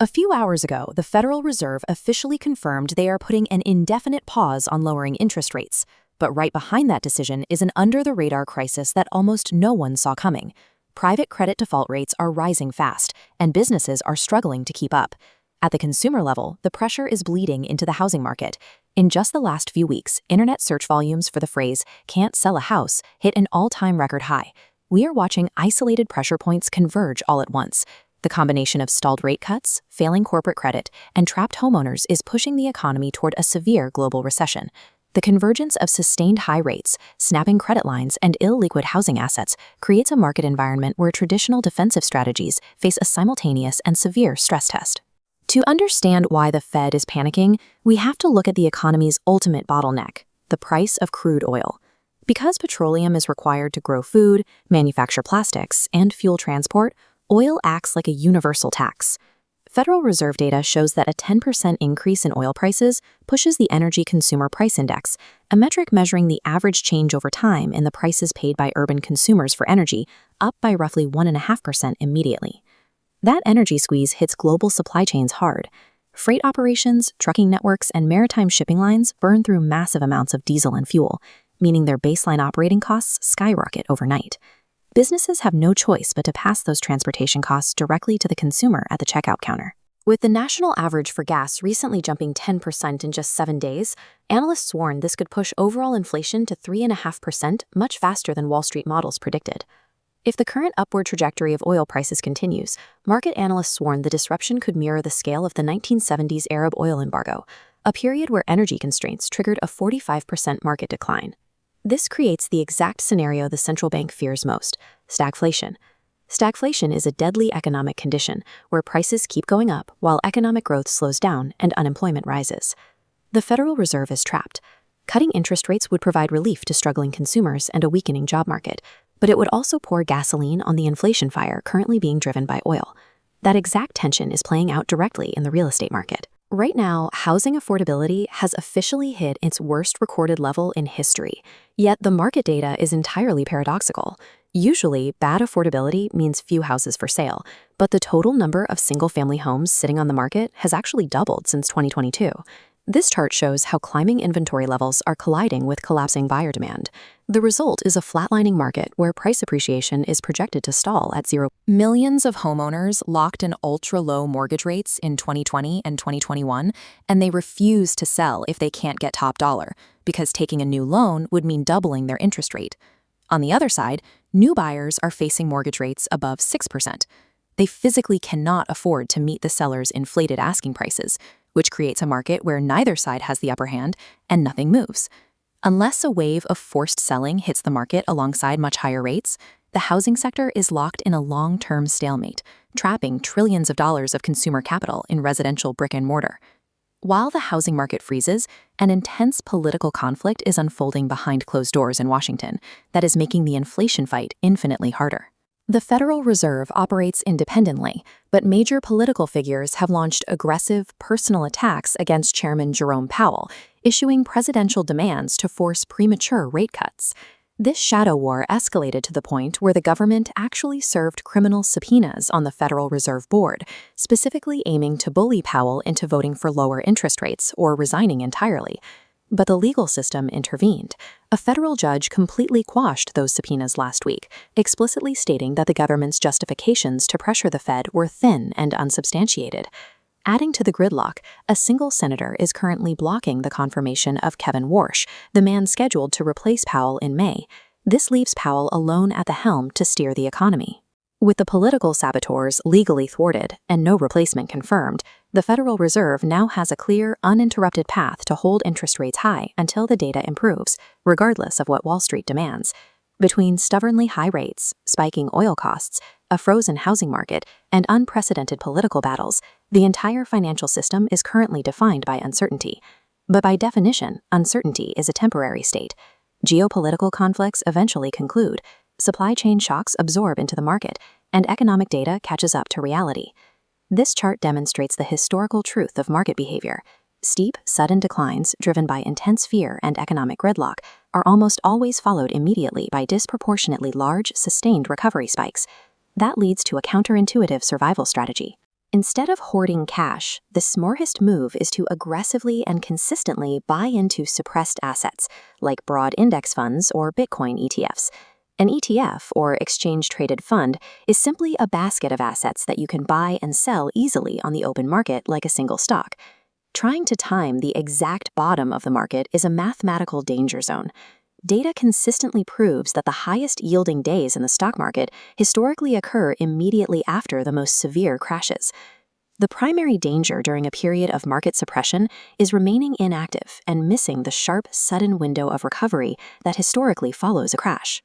A few hours ago, the Federal Reserve officially confirmed they are putting an indefinite pause on lowering interest rates. But right behind that decision is an under-the-radar crisis that almost no one saw coming. Private credit default rates are rising fast, and businesses are struggling to keep up. At the consumer level, the pressure is bleeding into the housing market. In just the last few weeks, internet search volumes for the phrase, "can't sell a house," hit an all-time record high. We are watching isolated pressure points converge all at once. The combination of stalled rate cuts, failing corporate credit, and trapped homeowners is pushing the economy toward a severe global recession. The convergence of sustained high rates, snapping credit lines, and illiquid housing assets creates a market environment where traditional defensive strategies face a simultaneous and severe stress test. To understand why the Fed is panicking, we have to look at the economy's ultimate bottleneck, the price of crude oil. Because petroleum is required to grow food, manufacture plastics, and fuel transport, oil acts like a universal tax. Federal Reserve data shows that a 10% increase in oil prices pushes the Energy Consumer Price Index, a metric measuring the average change over time in the prices paid by urban consumers for energy, up by roughly 1.5% immediately. That energy squeeze hits global supply chains hard. Freight operations, trucking networks, and maritime shipping lines burn through massive amounts of diesel and fuel, meaning their baseline operating costs skyrocket overnight. Businesses have no choice but to pass those transportation costs directly to the consumer at the checkout counter. With the national average for gas recently jumping 10% in just 7 days, analysts warn this could push overall inflation to 3.5%, much faster than Wall Street models predicted. If the current upward trajectory of oil prices continues, market analysts warn the disruption could mirror the scale of the 1970s Arab oil embargo, a period where energy constraints triggered a 45% market decline. This creates the exact scenario the central bank fears most: stagflation. Stagflation is a deadly economic condition where prices keep going up while economic growth slows down and unemployment rises. The Federal Reserve is trapped. Cutting interest rates would provide relief to struggling consumers and a weakening job market, but it would also pour gasoline on the inflation fire currently being driven by oil. That exact tension is playing out directly in the real estate market. Right now, housing affordability has officially hit its worst recorded level in history, yet the market data is entirely paradoxical. Usually, bad affordability means few houses for sale, but the total number of single-family homes sitting on the market has actually doubled since 2022. This chart shows how climbing inventory levels are colliding with collapsing buyer demand. The result is a flatlining market where price appreciation is projected to stall at zero. Millions of homeowners locked in ultra-low mortgage rates in 2020 and 2021, and they refuse to sell if they can't get top dollar, because taking a new loan would mean doubling their interest rate. On the other side, new buyers are facing mortgage rates above 6%. They physically cannot afford to meet the seller's inflated asking prices, which creates a market where neither side has the upper hand and nothing moves. Unless a wave of forced selling hits the market alongside much higher rates, the housing sector is locked in a long-term stalemate, trapping trillions of dollars of consumer capital in residential brick and mortar. While the housing market freezes, an intense political conflict is unfolding behind closed doors in Washington that is making the inflation fight infinitely harder. The Federal Reserve operates independently, but major political figures have launched aggressive, personal attacks against Chairman Jerome Powell, issuing presidential demands to force premature rate cuts. This shadow war escalated to the point where the government actually served criminal subpoenas on the Federal Reserve Board, specifically aiming to bully Powell into voting for lower interest rates or resigning entirely. But the legal system intervened. A federal judge completely quashed those subpoenas last week, explicitly stating that the government's justifications to pressure the Fed were thin and unsubstantiated. Adding to the gridlock, a single senator is currently blocking the confirmation of Kevin Warsh, the man scheduled to replace Powell in May. This leaves Powell alone at the helm to steer the economy. With the political saboteurs legally thwarted and no replacement confirmed, the Federal Reserve now has a clear, uninterrupted path to hold interest rates high until the data improves, regardless of what Wall Street demands. Between stubbornly high rates, spiking oil costs, a frozen housing market, and unprecedented political battles, the entire financial system is currently defined by uncertainty. But by definition, uncertainty is a temporary state. Geopolitical conflicts eventually conclude, supply chain shocks absorb into the market, and economic data catches up to reality. This chart demonstrates the historical truth of market behavior. Steep, sudden declines driven by intense fear and economic gridlock are almost always followed immediately by disproportionately large, sustained recovery spikes. That leads to a counterintuitive survival strategy: Instead of hoarding cash, the smartest move is to aggressively and consistently buy into suppressed assets, like broad index funds or Bitcoin ETFs. An ETF, or exchange-traded fund, is simply a basket of assets that you can buy and sell easily on the open market like a single stock. Trying to time the exact bottom of the market is a mathematical danger zone. Data consistently proves that the highest-yielding days in the stock market historically occur immediately after the most severe crashes. The primary danger during a period of market suppression is remaining inactive and missing the sharp, sudden window of recovery that historically follows a crash.